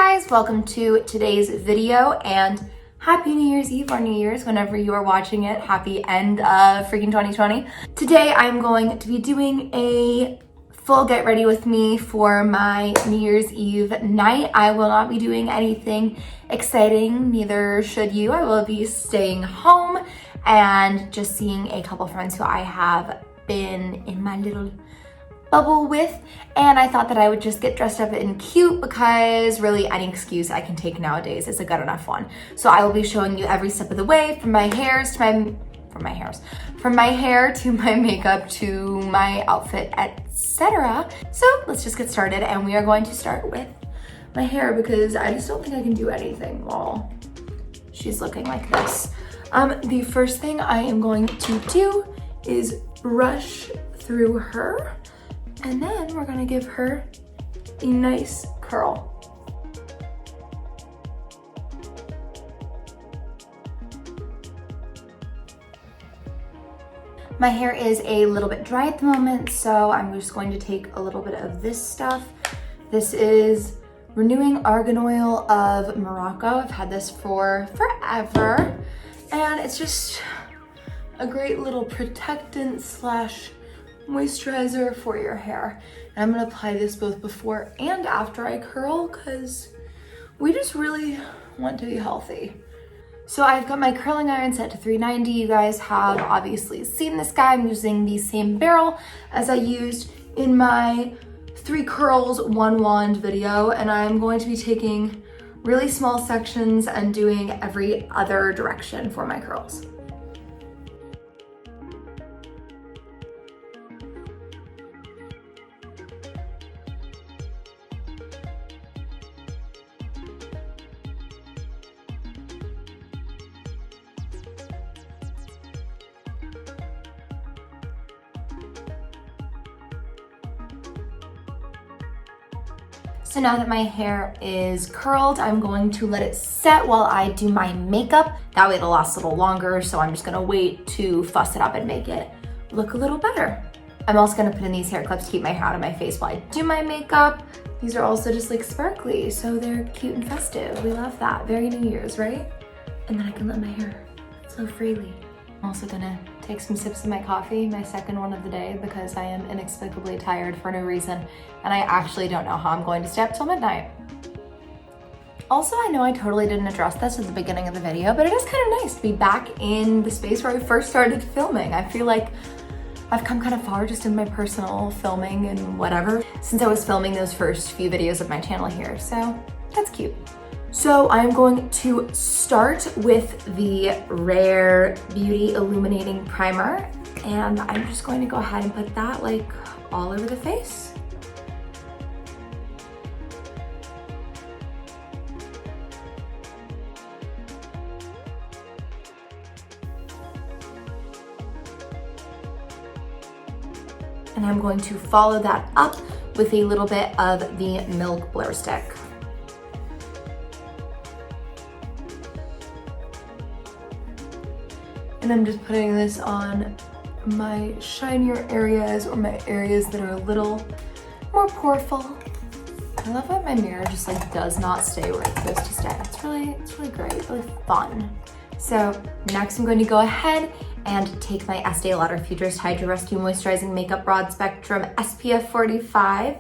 guys, welcome to today's video and happy New Year's Eve or New Year's whenever you are watching it. Happy end of freaking 2020. Today I'm going to be doing a full get ready with me for my New Year's Eve night. I will not be doing anything exciting, neither should you. I will be staying home and just seeing a couple friends who I have been in my little bubble with, and I thought that I would just get dressed up and cute because really any excuse I can take nowadays is a good enough one. So I will be showing you every step of the way, from my hair to my makeup to my outfit, etc. So let's just get started, and we are going to start with my hair because I just don't think I can do anything while she's looking like this. The first thing I am going to do is brush through her, and then we're gonna give her a nice curl. My hair is a little bit dry at the moment, so I'm just going to take a little bit of this stuff. This is Renewing Argan Oil of Morocco. I've had this for forever, and it's just a great little protectant slash moisturizer for your hair. And I'm gonna apply this both before and after I curl because we just really want to be healthy. So I've got my curling iron set to 390. You guys have obviously seen this guy. I'm using the same barrel as I used in my 3 curls, 1 wand video, and I'm going to be taking really small sections and doing every other direction for my curls. So now that my hair is curled, I'm going to let it set while I do my makeup. That way it'll last a little longer, so I'm just gonna wait to fuss it up and make it look a little better. I'm also gonna put in these hair clips to keep my hair out of my face while I do my makeup. These are also just like sparkly, so they're cute and festive. We love that. Very New Year's, right? And then I can let my hair flow freely. I'm also gonna take some sips of my coffee, my second one of the day, because I am inexplicably tired for no reason, and I actually don't know how I'm going to stay up till midnight. Also, I know I totally didn't address this at the beginning of the video, but it is kind of nice to be back in the space where I first started filming. I feel like I've come kind of far just in my personal filming and whatever since I was filming those first few videos of my channel here, so that's cute. So I'm going to start with the Rare Beauty Illuminating Primer, and I'm just going to go ahead and put that like all over the face. And I'm going to follow that up with a little bit of the Milk Blur Stick. And I'm just putting this on my shinier areas or my areas that are a little more poreful. I love how my mirror just like does not stay where it's supposed to stay. It's really great, really fun. So next I'm going to go ahead and take my Estee Lauder Futurist Hydro Rescue Moisturizing Makeup Broad Spectrum SPF 45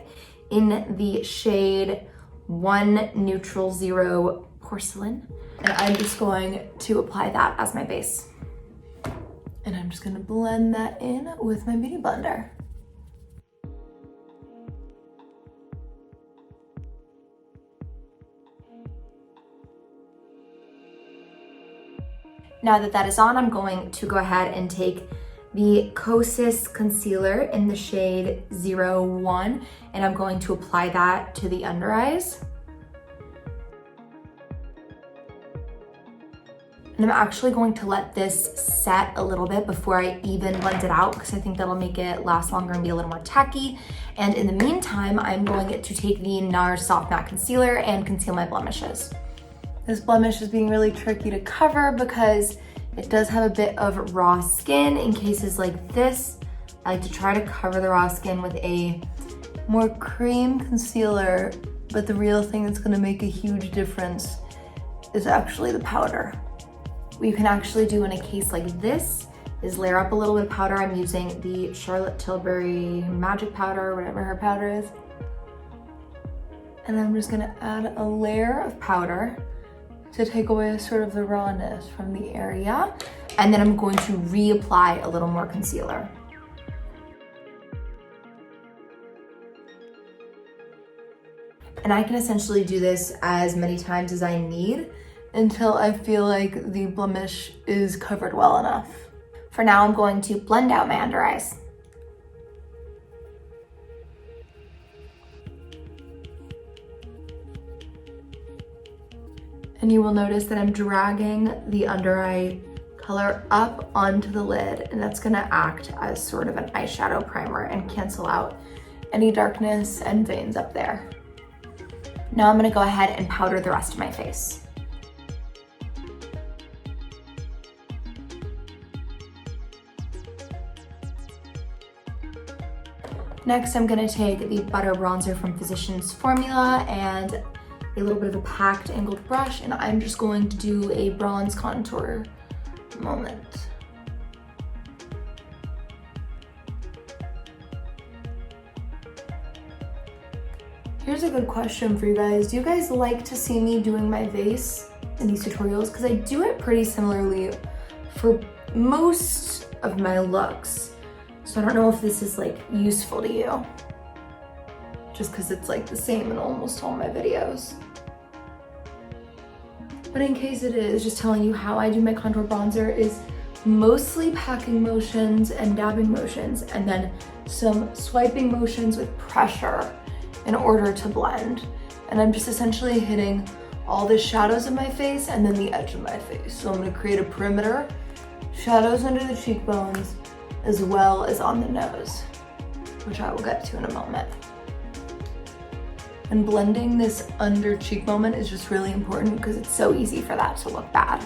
in the shade 1 Neutral 0 Porcelain. And I'm just going to apply that as my base. And I'm just gonna blend that in with my beauty blender. Now that that is on, I'm going to go ahead and take the Kosas Concealer in the shade 01, and I'm going to apply that to the under eyes. And I'm actually going to let this set a little bit before I even blend it out because I think that'll make it last longer and be a little more tacky. And in the meantime, I'm going to take the NARS Soft Matte Concealer and conceal my blemishes. This blemish is being really tricky to cover because it does have a bit of raw skin. In cases like this, I like to try to cover the raw skin with a more cream concealer, but the real thing that's gonna make a huge difference is actually the powder. What you can actually do in a case like this is layer up a little bit of powder. I'm using the Charlotte Tilbury Magic Powder, whatever her powder is. And I'm just gonna add a layer of powder to take away sort of the rawness from the area. And then I'm going to reapply a little more concealer. And I can essentially do this as many times as I need until I feel like the blemish is covered well enough. For now, I'm going to blend out my under eyes. And you will notice that I'm dragging the under eye color up onto the lid, and that's gonna act as sort of an eyeshadow primer and cancel out any darkness and veins up there. Now I'm gonna go ahead and powder the rest of my face. Next, I'm gonna take the Butter Bronzer from Physicians Formula and a little bit of a packed angled brush, and I'm just going to do a bronze contour moment. Here's a good question for you guys. Do you guys like to see me doing my face in these tutorials? Because I do it pretty similarly for most of my looks. So I don't know if this is like useful to you, just because it's like the same in almost all my videos. But in case it is, just telling you how I do my contour bronzer is mostly packing motions and dabbing motions, and then some swiping motions with pressure in order to blend. And I'm just essentially hitting all the shadows of my face and then the edge of my face. So I'm gonna create a perimeter, shadows under the cheekbones, as well as on the nose, which I will get to in a moment. And blending this under cheek moment is just really important because it's so easy for that to look bad.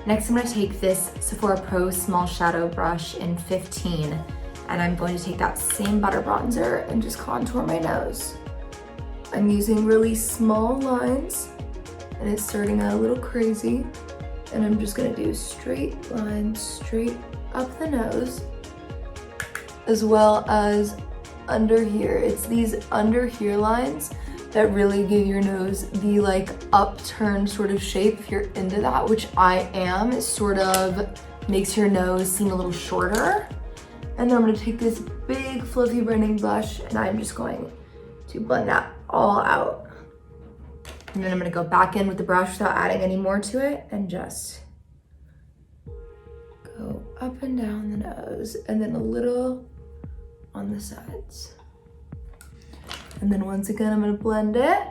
Next, I'm gonna take this Sephora Pro Small Shadow Brush in 15, and I'm going to take that same butter bronzer and just contour my nose. I'm using really small lines, and it's starting out a little crazy, and I'm just gonna do straight lines straight up the nose, as well as under here. It's these under here lines that really give your nose the like upturned sort of shape. If you're into that, which I am, it sort of makes your nose seem a little shorter. And then I'm gonna take this big fluffy blending brush and I'm just going to blend that all out. And then I'm gonna go back in with the brush without adding any more to it and just go up and down the nose and then a little on the sides. And then once again, I'm gonna blend it.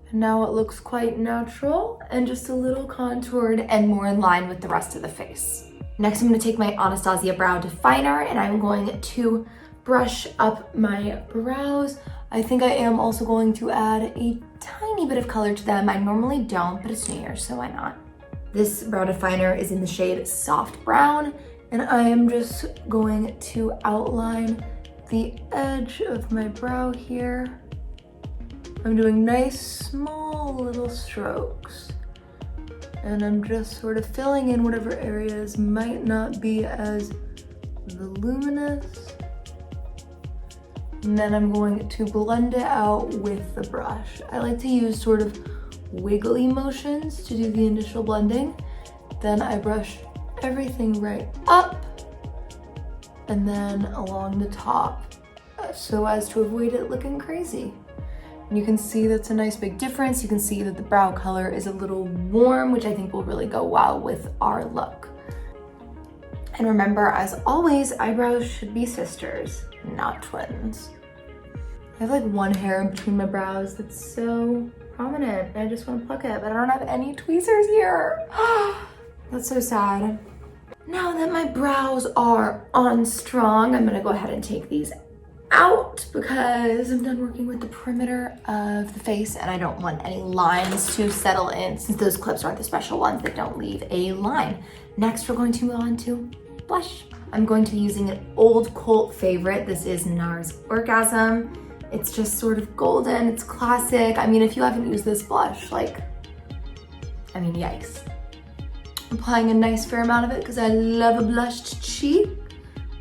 And now it looks quite natural and just a little contoured and more in line with the rest of the face. Next, I'm gonna take my Anastasia Brow Definer and I'm going to brush up my brows. I think I am also going to add a tiny bit of color to them. I normally don't, but it's New Year's, so why not? This brow definer is in the shade Soft Brown, and I am just going to outline the edge of my brow here. I'm doing nice small little strokes, and I'm just sort of filling in whatever areas might not be as voluminous. And then I'm going to blend it out with the brush. I like to use sort of wiggly motions to do the initial blending. Then I brush everything right up and then along the top so as to avoid it looking crazy. And you can see that's a nice big difference. You can see that the brow color is a little warm, which I think will really go well with our look. And remember, as always, eyebrows should be sisters, not twins. I have like one hair in between my brows that's so prominent and I just want to pluck it, but I don't have any tweezers here. That's so sad. Now that my brows are on strong, I'm gonna go ahead and take these out because I'm done working with the perimeter of the face and I don't want any lines to settle in since those clips aren't the special ones that don't leave a line. Next, we're going to move on to blush. I'm going to be using an old cult favorite. This is NARS Orgasm. It's just sort of golden, it's classic. I mean, if you haven't used this blush, yikes. I'm applying a nice fair amount of it because I love a blushed cheek.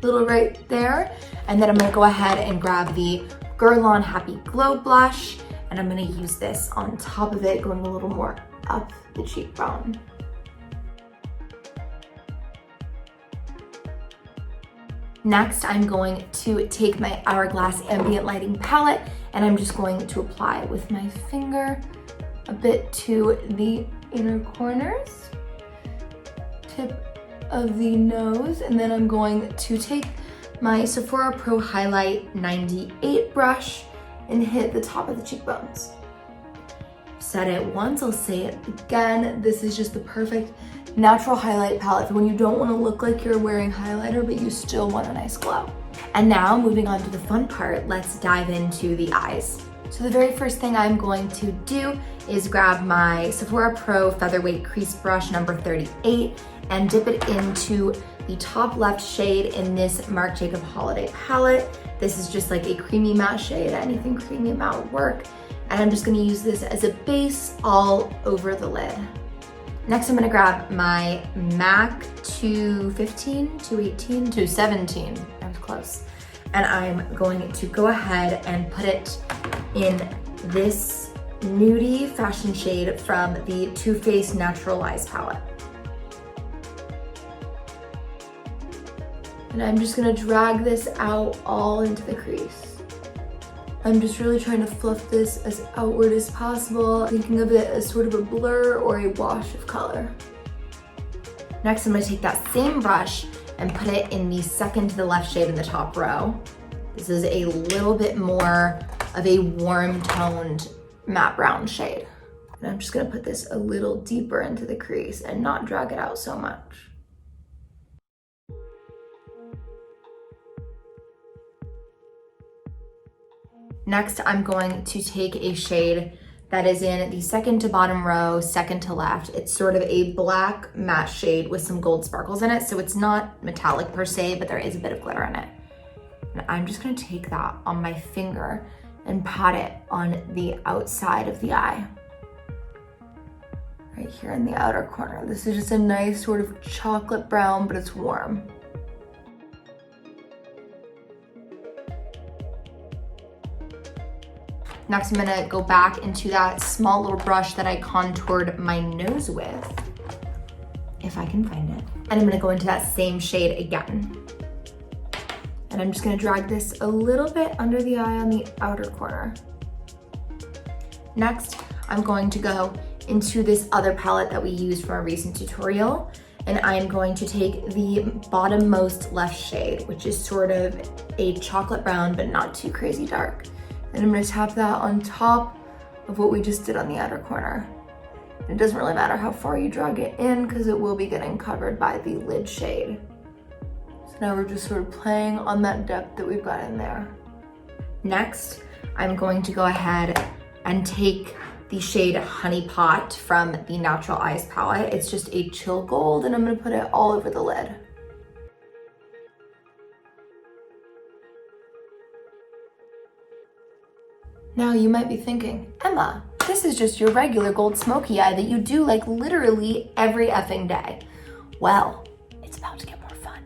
Little right there. And then I'm gonna go ahead and grab the Guerlain Happy Glow blush, and I'm gonna use this on top of it, going a little more up the cheekbone. Next, I'm going to take my Hourglass Ambient Lighting palette, and I'm just going to apply it with my finger a bit to the inner corners, tip of the nose, and then I'm going to take my Sephora Pro Highlight 98 brush and hit the top of the cheekbones. Said it once, I'll say it again. This is just the perfect natural highlight palette for when you don't want to look like you're wearing highlighter, but you still want a nice glow. And now, moving on to the fun part, let's dive into the eyes. So the very first thing I'm going to do is grab my Sephora Pro Featherweight Crease Brush number 38 and dip it into the top left shade in this Marc Jacob Holiday palette. This is just like a creamy matte shade. Anything creamy matte would work. And I'm just gonna use this as a base all over the lid. Next, I'm gonna grab my MAC 215, 218, 217, I was close. And I'm going to go ahead and put it in this nudie fashion shade from the Too Faced Natural Eyes palette. And I'm just gonna drag this out all into the crease. I'm just really trying to fluff this as outward as possible, thinking of it as sort of a blur or a wash of color. Next, I'm gonna take that same brush and put it in the second to the left shade in the top row. This is a little bit more of a warm toned matte brown shade. And I'm just gonna put this a little deeper into the crease and not drag it out so much. Next, I'm going to take a shade that is in the second to bottom row, second to left. It's sort of a black matte shade with some gold sparkles in it. So it's not metallic per se, but there is a bit of glitter in it. And I'm just gonna take that on my finger and pat it on the outside of the eye. Right here in the outer corner. This is just a nice sort of chocolate brown, but it's warm. Next, I'm gonna go back into that small little brush that I contoured my nose with, if I can find it. And I'm gonna go into that same shade again. And I'm just gonna drag this a little bit under the eye on the outer corner. Next, I'm going to go into this other palette that we used from a recent tutorial. And I'm going to take the bottommost left shade, which is sort of a chocolate brown, but not too crazy dark. And I'm gonna tap that on top of what we just did on the outer corner. It doesn't really matter how far you drag it in because it will be getting covered by the lid shade. So now we're just sort of playing on that depth that we've got in there. Next, I'm going to go ahead and take the shade Honey Pot from the Natural Eyes palette. It's just a chill gold, and I'm gonna put it all over the lid. Now you might be thinking, Emma, this is just your regular gold smoky eye that you do like literally every effing day. Well, it's about to get more fun.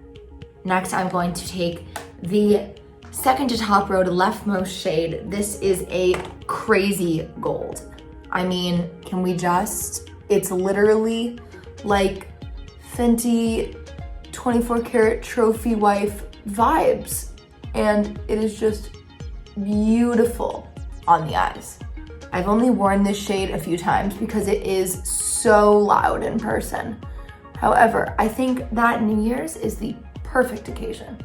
Next, I'm going to take the second to top row to leftmost shade. This is a crazy gold. I mean, can we just, it's literally like Fenty 24 karat trophy wife vibes. And it is just beautiful on the eyes. I've only worn this shade a few times because it is so loud in person. However, I think that New Year's is the perfect occasion.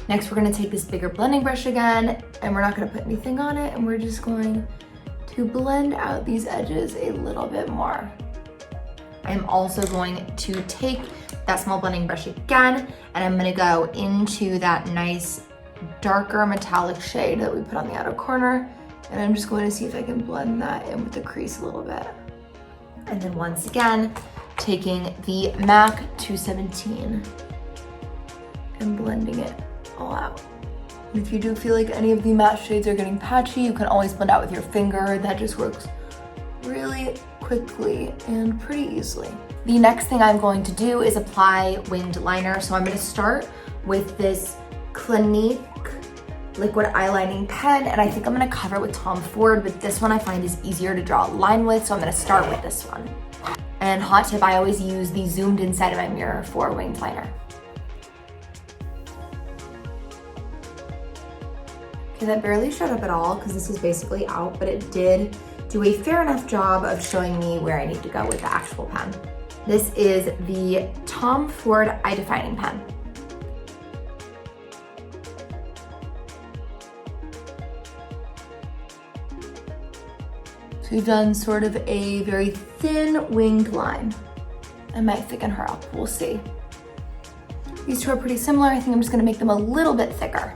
Next, we're gonna take this bigger blending brush again, and we're not gonna put anything on it, and we're just going to blend out these edges a little bit more. I'm also going to take that small blending brush again, and I'm gonna go into that nice darker metallic shade that we put on the outer corner, and I'm just going to see if I can blend that in with the crease a little bit. And then once again, taking the MAC 217 and blending it all out. And if you do feel like any of the matte shades are getting patchy, you can always blend out with your finger. That just works really quickly and pretty easily. The next thing I'm going to do is apply winged liner. So I'm gonna start with this Clinique liquid eyelining pen, and I think I'm gonna cover it with Tom Ford, but this one I find is easier to draw a line with, so I'm gonna start with this one. And hot tip, I always use the zoomed in side of my mirror for winged liner. Okay, that barely showed up at all because this is basically out, but it did do a fair enough job of showing me where I need to go with the actual pen. This is the Tom Ford Eye Defining Pen. So we've done sort of a very thin winged line. I might thicken her up, we'll see. These two are pretty similar. I think I'm just gonna make them a little bit thicker.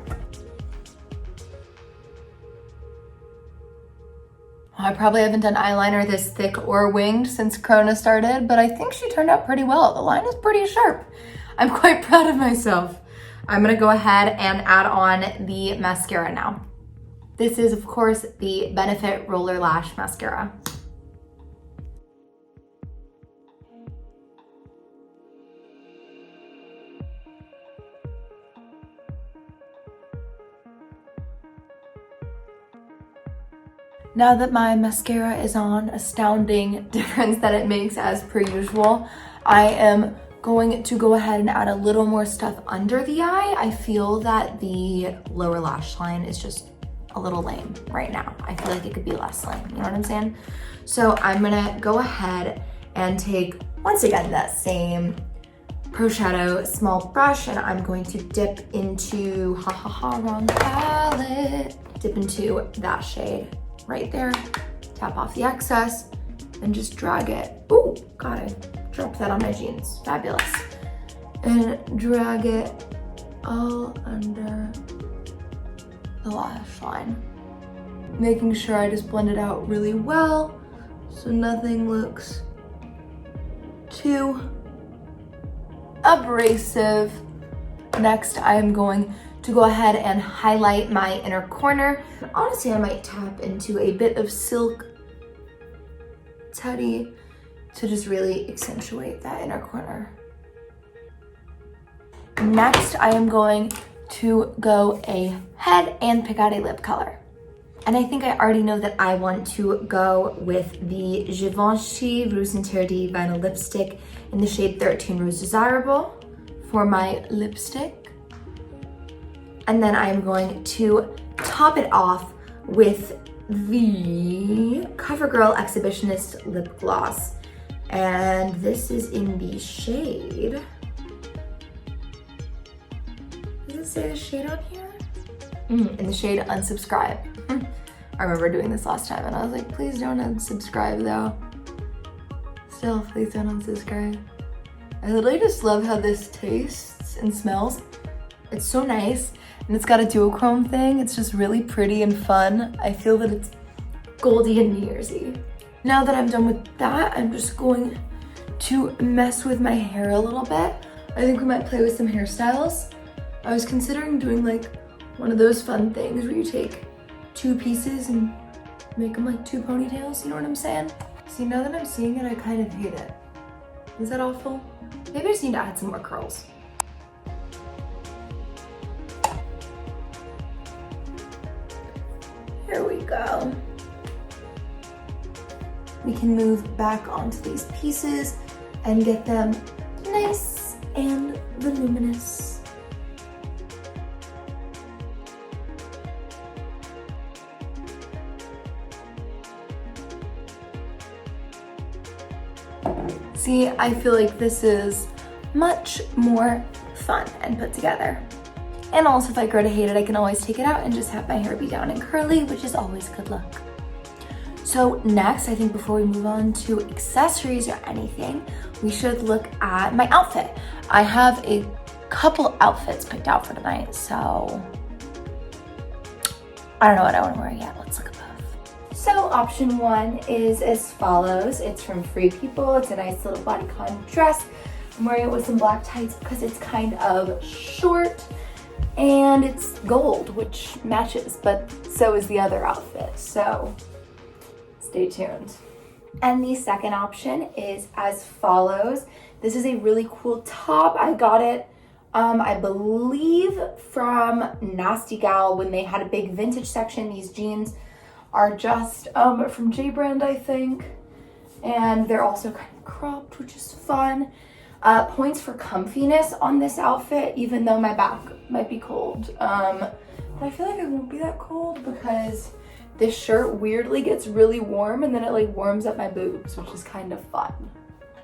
I probably haven't done eyeliner this thick or winged since Corona started, but I think she turned out pretty well. The line is pretty sharp. I'm quite proud of myself. I'm gonna go ahead and add on the mascara now. This is, of course, the Benefit Roller Lash Mascara. Now that my mascara is on, astounding difference that it makes as per usual, I am going to go ahead and add a little more stuff under the eye. I feel that the lower lash line is just a little lame right now. I feel like it could be less lame, you know what I'm saying? So I'm gonna go ahead and take, once again, that same Pro Shadow small brush, and I'm going to dip into, wrong palette, dip into that shade right there, tap off the excess, and just drag it. Ooh, God, I dropped that on my jeans, fabulous. And drag it all under the lash line. Making sure I just blend it out really well so nothing looks too abrasive. Next, I'm going to go ahead and highlight my inner corner. Honestly, I might tap into a bit of Silk Teddy to just really accentuate that inner corner. Next, I am going to go ahead and pick out a lip color. And I think I already know that I want to go with the Givenchy Rose Interdit Vinyl Lipstick in the shade 13 Rose Desirable for my lipstick. And then I am going to top it off with the CoverGirl Exhibitionist Lip Gloss. And this is in the shade, does it say the shade on here? In the shade Unsubscribe. I remember doing this last time and I was like, please don't unsubscribe though. Still, please don't unsubscribe. I literally just love how this tastes and smells. It's so nice. And it's got a duochrome thing. It's just really pretty and fun. I feel that it's goldy and New Year's Eve. Now that I'm done with that, I'm just going to mess with my hair a little bit. I think we might play with some hairstyles. I was considering doing like one of those fun things where you take two pieces and make them like two ponytails, you know what I'm saying? See, now that I'm seeing it, I kind of hate it. Is that awful? Maybe I just need to add some more curls. Here we go. We can move back onto these pieces and get them nice and voluminous. See, I feel like this is much more fun and put together. And also, if I grow to hate it, I can always take it out and just have my hair be down and curly, which is always good luck. So next, I think before we move on to accessories or anything, we should look at my outfit. I have a couple outfits picked out for tonight, so I don't know what I want to wear yet. Let's look above. So option 1 is as follows. It's from Free People. It's a nice little bodycon dress. I'm wearing it with some black tights because it's kind of short and it's gold, which matches, but so is the other outfit. So stay tuned. And the second option is as follows. This is a really cool top. I got it, I believe from Nasty Gal when they had a big vintage section. These jeans are just from J Brand, I think. And they're also kind of cropped, which is fun. Points for comfiness on this outfit, even though my back might be cold. But I feel like it won't be that cold because this shirt weirdly gets really warm and then it like warms up my boobs, which is kind of fun.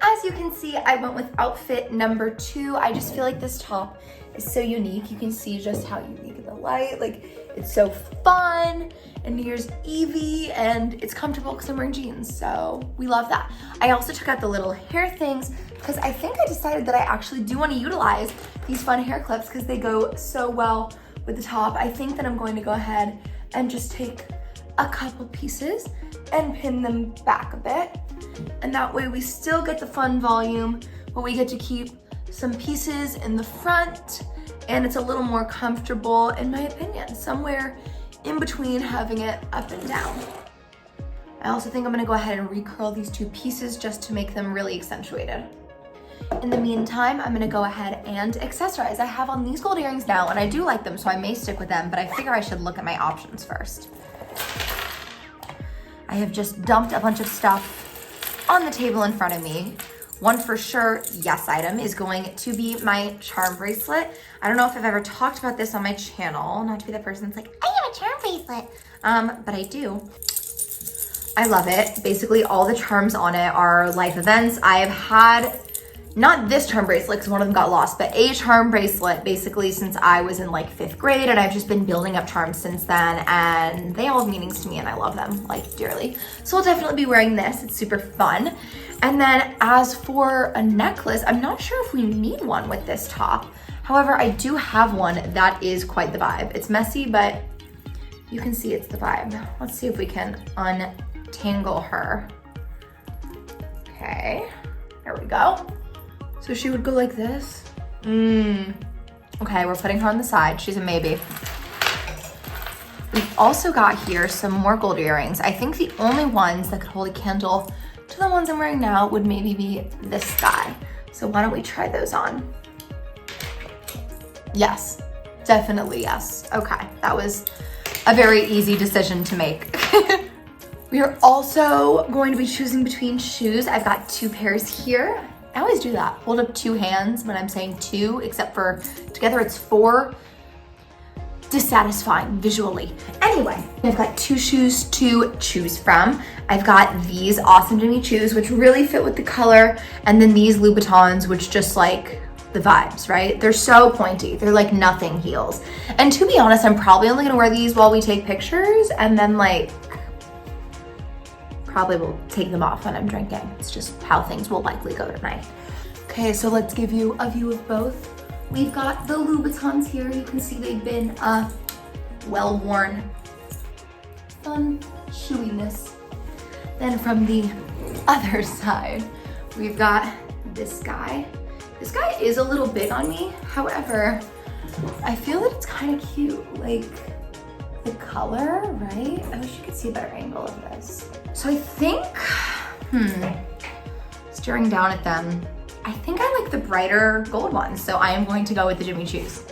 As you can see, I went with outfit number 2. I just feel like this top is so unique. You can see just how unique in the light. Like, it's so fun and New Year's Eve-y, and it's comfortable because I'm wearing jeans, so we love that. I also took out the little hair things because I think I decided that I actually do want to utilize these fun hair clips because they go so well with the top. I think that I'm going to go ahead and just take a couple pieces and pin them back a bit. And that way we still get the fun volume, but we get to keep some pieces in the front, and it's a little more comfortable, in my opinion, somewhere in between having it up and down. I also think I'm gonna go ahead and recurl these 2 pieces just to make them really accentuated. In the meantime, I'm gonna go ahead and accessorize. I have on these gold earrings now, and I do like them, so I may stick with them, but I figure I should look at my options first. I have just dumped a bunch of stuff on the table in front of me. One for sure yes item is going to be my charm bracelet. I don't know if I've ever talked about this on my channel, not to be the person that's like, I have a charm bracelet, but I do. I love it. Basically all the charms on it are life events. I have had, not this charm bracelet because one of them got lost, but a charm bracelet basically since I was in like 5th grade, and I've just been building up charms since then, and they all have meanings to me and I love them like dearly. So I'll definitely be wearing this. It's super fun. And then as for a necklace, I'm not sure if we need one with this top. However, I do have one that is quite the vibe. It's messy, but you can see it's the vibe. Let's see if we can untangle her. Okay, there we go. So she would go like this. Okay, we're putting her on the side. She's a maybe. We've also got here some more gold earrings. I think the only ones that could hold a candle to the ones I'm wearing now would maybe be this guy. So why don't we try those on? Yes, definitely yes. Okay, that was a very easy decision to make. We are also going to be choosing between shoes. I've got 2 pairs here. I always do that, hold up 2 hands when I'm saying 2, except for together it's 4. Dissatisfying visually. Anyway, I've got 2 shoes to choose from. I've got these awesome Jimmy Choos, which really fit with the color, and then these Louboutins, which just like the vibes, right? They're so pointy. They're like nothing heels. And to be honest, I'm probably only gonna wear these while we take pictures, and then like, probably will take them off when I'm drinking. It's just how things will likely go tonight. Okay, so let's give you a view of both. We've got the Louboutins here. You can see they've been well-worn. Fun chewiness. Then from the other side, we've got this guy. This guy is a little big on me. However, I feel that it's kind of cute. Like the color, right? I wish you could see a better angle of this. So I think, staring down at them, I think I like the brighter gold ones, so I am going to go with the Jimmy Choos.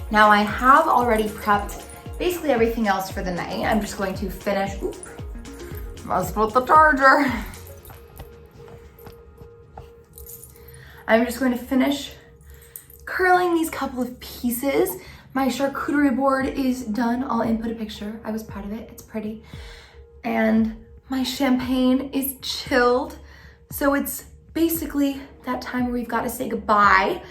Now I have already prepped basically everything else for the night. I'm just going to finish, must put the charger. I'm just going to finish curling these couple of pieces. My charcuterie board is done. I'll input a picture. I was proud of it, it's pretty. And my champagne is chilled. So it's basically that time where we've got to say goodbye.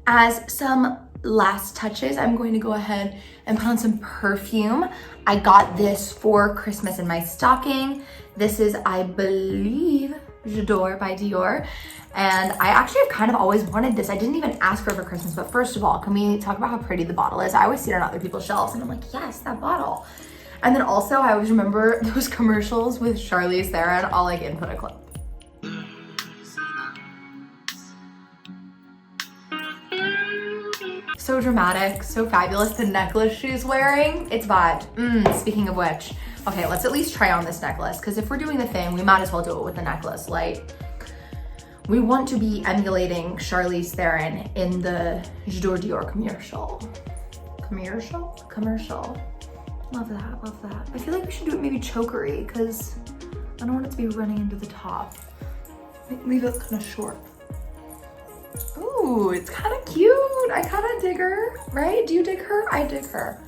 As some last touches, I'm going to go ahead and put on some perfume. I got this for Christmas in my stocking. This is, I believe, J'adore by Dior. And I actually have kind of always wanted this. I didn't even ask her for Christmas, but first of all, can we talk about how pretty the bottle is? I always see it on other people's shelves and I'm like, yes, that bottle. And then also I always remember those commercials with Charlize Theron. I'll like input a clip. So dramatic, so fabulous. The necklace she's wearing, it's vibed. Speaking of which, okay, let's at least try on this necklace, because if we're doing the thing, we might as well do it with the necklace. Like, we want to be emulating Charlize Theron in the J'adore Dior commercial. Commercial. Love that, love that. I feel like we should do it maybe chokery, because I don't want it to be running into the top. Leave it kind of short. Ooh, it's kind of cute. I kind of dig her, right? Do you dig her? I dig her.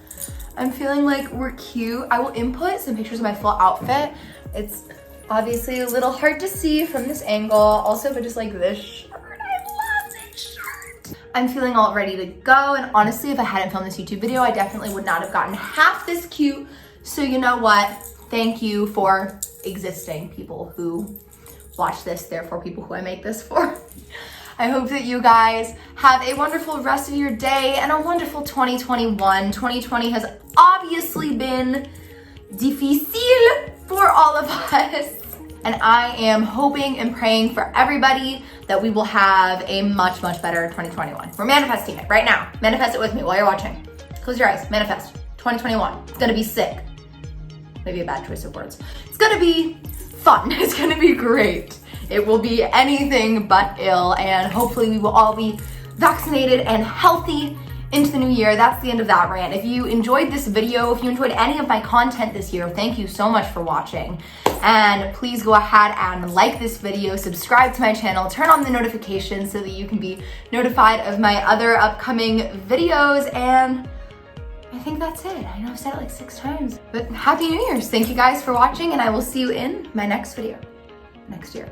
I'm feeling like we're cute. I will input some pictures of my full outfit. It's obviously a little hard to see from this angle. Also, but just like this shirt, I love this shirt. I'm feeling all ready to go. And honestly, if I hadn't filmed this YouTube video, I definitely would not have gotten half this cute. So you know what? Thank you for existing, people who watch this, therefore people who I make this for. I hope that you guys have a wonderful rest of your day and a wonderful 2021. 2020 has obviously been difficile for all of us. And I am hoping and praying for everybody that we will have a much, much better 2021. We're manifesting it right now. Manifest it with me while you're watching. Close your eyes, manifest. 2021, it's gonna be sick. Maybe a bad choice of words. It's gonna be fun, it's gonna be great. It will be anything but ill, and hopefully we will all be vaccinated and healthy into the new year. That's the end of that rant. If you enjoyed this video, if you enjoyed any of my content this year, thank you so much for watching. And please go ahead and like this video, subscribe to my channel, turn on the notifications so that you can be notified of my other upcoming videos. And I think that's it. I know I've said it like 6 times, but Happy New Year's. Thank you guys for watching, and I will see you in my next video next year.